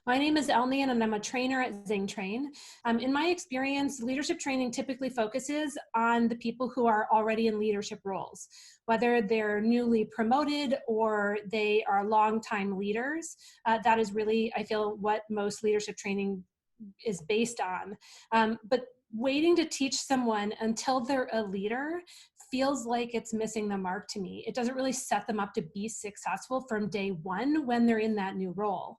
My name is Elnian, and I'm a trainer at ZingTrain. In my experience, leadership training typically focuses on the people who are already in leadership roles, whether they're newly promoted or they are longtime leaders. That is really, I feel, what most leadership training is based on. But waiting to teach someone until they're a leader feels like it's missing the mark to me. It doesn't really set them up to be successful from day one when they're in that new role.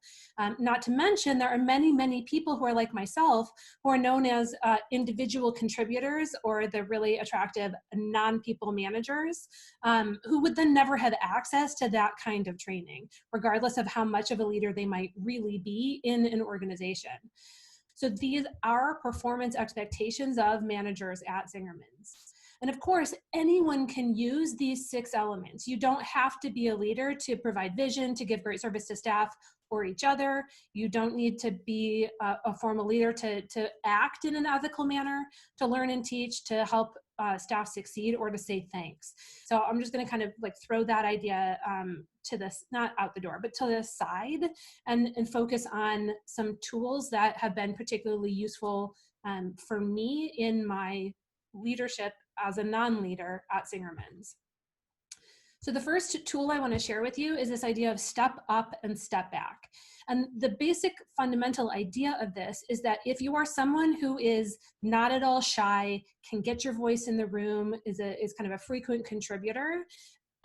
Not to mention, there are many, many people who are like myself who are known as individual contributors or the really attractive non-people managers who would then never have access to that kind of training, regardless of how much of a leader they might really be in an organization. So these are performance expectations of managers at Zingerman's. And of course, anyone can use these 6 elements. You don't have to be a leader to provide vision, to give great service to staff or each other. You don't need to be a formal leader to act in an ethical manner, to learn and teach, to help staff succeed, or to say thanks. So I'm just going to kind of like throw that idea to this, not out the door, but to the side, and focus on some tools that have been particularly useful for me in my leadership as a non-leader at Zingerman's. So the first tool I want to share with you is this idea of step up and step back. And the basic fundamental idea of this is that if you are someone who is not at all shy, can get your voice in the room, is kind of a frequent contributor,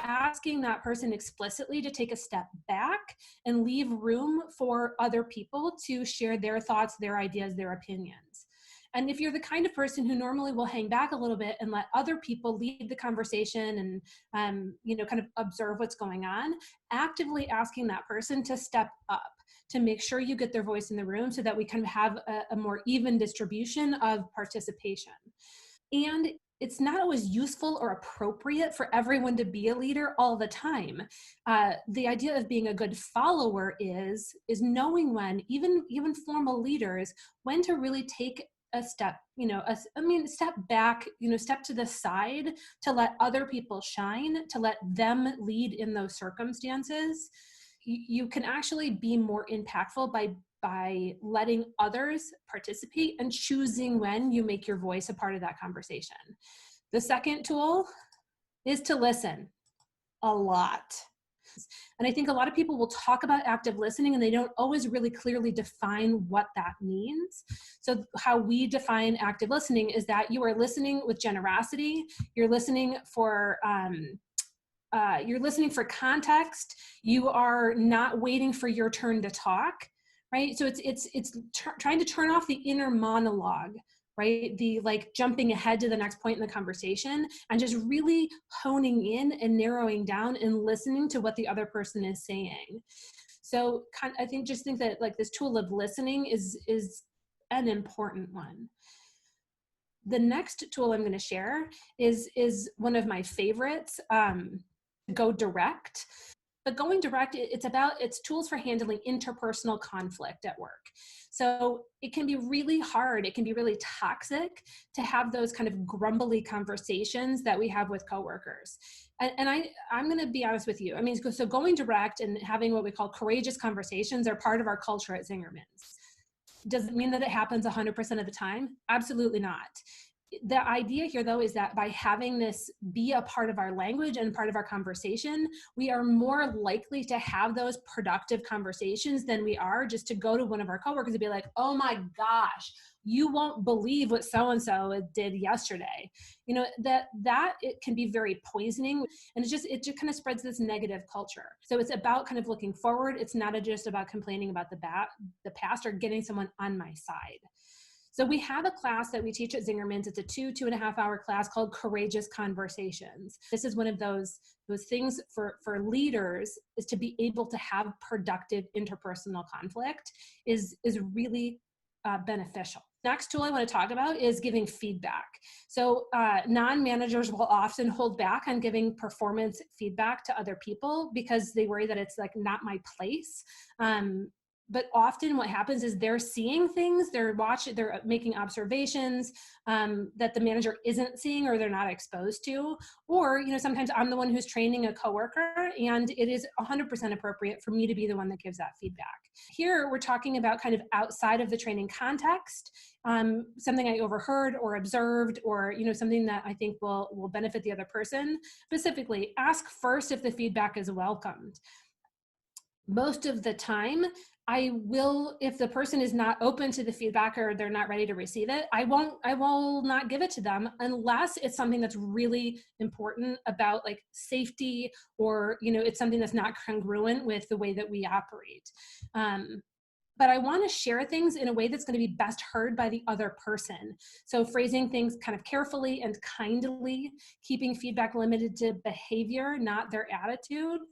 asking that person explicitly to take a step back and leave room for other people to share their thoughts, their ideas, their opinions. And if you're the kind of person who normally will hang back a little bit and let other people lead the conversation and kind of observe what's going on, actively asking that person to step up, to make sure you get their voice in the room so that we kind of have a more even distribution of participation. And it's not always useful or appropriate for everyone to be a leader all the time. The idea of being a good follower is knowing when, even formal leaders, when to really take a step, step back, step to the side to let other people shine, to let them lead in those circumstances. You can actually be more impactful by letting others participate and choosing when you make your voice a part of that conversation. The second tool is to listen a lot. And I think a lot of people will talk about active listening and they don't always really clearly define what that means. So how we define active listening is that you are listening with generosity, you're listening for context, you are not waiting for your turn to talk, right? So it's trying to turn off the inner monologue, right? The like jumping ahead to the next point in the conversation and just really honing in and narrowing down and listening to what the other person is saying. So I think that like this tool of listening is an important one. The next tool I'm going to share is one of my favorites, go direct. But going direct, it's tools for handling interpersonal conflict at work. So it can be really hard, it can be really toxic to have those kind of grumbly conversations that we have with coworkers. And I'm going to be honest with you. I mean, so going direct and having what we call courageous conversations are part of our culture at Zingerman's. Does it mean that it happens 100% of the time? Absolutely not. The idea here, though, is that by having this be a part of our language and part of our conversation, we are more likely to have those productive conversations than we are just to go to one of our coworkers and be like, oh my gosh, you won't believe what so-and-so did yesterday. That it can be very poisoning, and it just kind of spreads this negative culture. So it's about kind of looking forward. It's not just about complaining about the past or getting someone on my side. So we have a class that we teach at Zingerman's. It's a 2.5 hour class called Courageous Conversations. This is one of those things for leaders, is to be able to have productive interpersonal conflict is really beneficial. Next tool I want to talk about is giving feedback. So non-managers will often hold back on giving performance feedback to other people because they worry that it's like not my place. But often what happens is they're seeing things, they're making observations that the manager isn't seeing or they're not exposed to. Or, sometimes I'm the one who's training a coworker, and it is 100% appropriate for me to be the one that gives that feedback. Here, we're talking about kind of outside of the training context, something I overheard or observed, or something that I think will benefit the other person. Specifically, ask first if the feedback is welcomed. Most of the time, I will, if the person is not open to the feedback or they're not ready to receive it, I will not give it to them unless it's something that's really important about like safety, or, it's something that's not congruent with the way that we operate. But I want to share things in a way that's going to be best heard by the other person. So phrasing things kind of carefully and kindly, keeping feedback limited to behavior, not their attitude.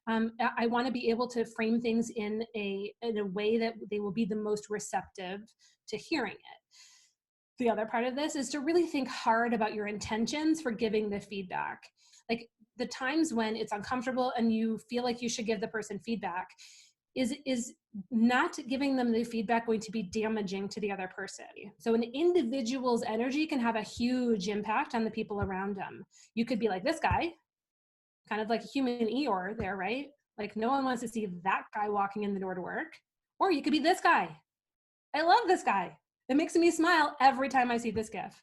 I want to be able to frame things in a way that they will be the most receptive to hearing it. The other part of this is to really think hard about your intentions for giving the feedback. Like the times when it's uncomfortable and you feel like you should give the person feedback, is not giving them the feedback going to be damaging to the other person? So an individual's energy can have a huge impact on the people around them. You could be like this guy, kind of like a human Eeyore there, right? Like no one wants to see that guy walking in the door to work. Or you could be this guy. I love this guy. It makes me smile every time I see this GIF,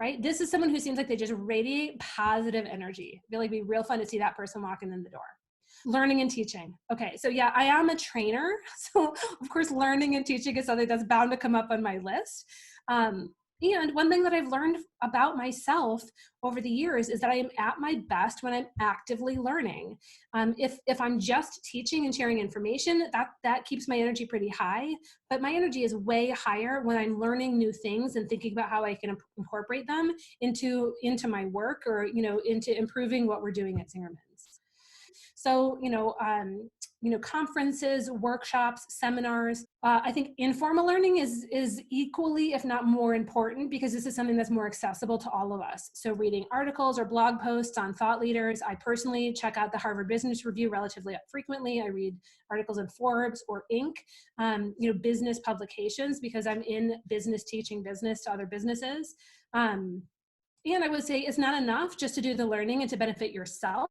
right? This is someone who seems like they just radiate positive energy. I feel like it'd be real fun to see that person walking in the door. Learning and teaching. Okay, so yeah, I am a trainer. So of course, learning and teaching is something that's bound to come up on my list. And one thing that I've learned about myself over the years is that I am at my best when I'm actively learning. If I'm just teaching and sharing information, that keeps my energy pretty high, but my energy is way higher when I'm learning new things and thinking about how I can incorporate them into my work, or into improving what we're doing at Zingerman's. So, conferences, workshops, seminars. I think informal learning is equally, if not more important, because this is something that's more accessible to all of us. So reading articles or blog posts on thought leaders. I personally check out the Harvard Business Review relatively frequently. I read articles in Forbes or Inc., business publications, because I'm in business teaching business to other businesses. And I would say it's not enough just to do the learning and to benefit yourself.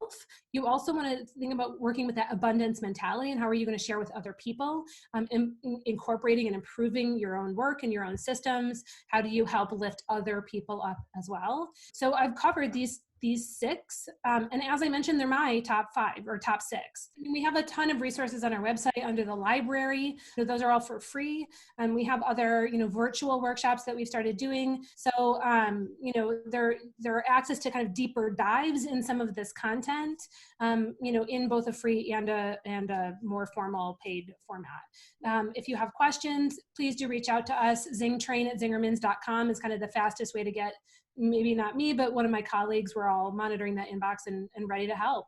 You also want to think about working with that abundance mentality, and how are you going to share with other people, incorporating and improving your own work and your own systems. How do you help lift other people up as well? So I've covered these six, and as I mentioned, they're my top 5 or top 6. We have a ton of resources on our website under the library. Those are all for free. And we have other, virtual workshops that we've started doing. So, there are access to kind of deeper dives in some of this content, in both a free and a more formal paid format. If you have questions, please do reach out to us. ZingTrain@zingermans.com is kind of the fastest way to get, maybe not me, but one of my colleagues. We're all monitoring that inbox and ready to help.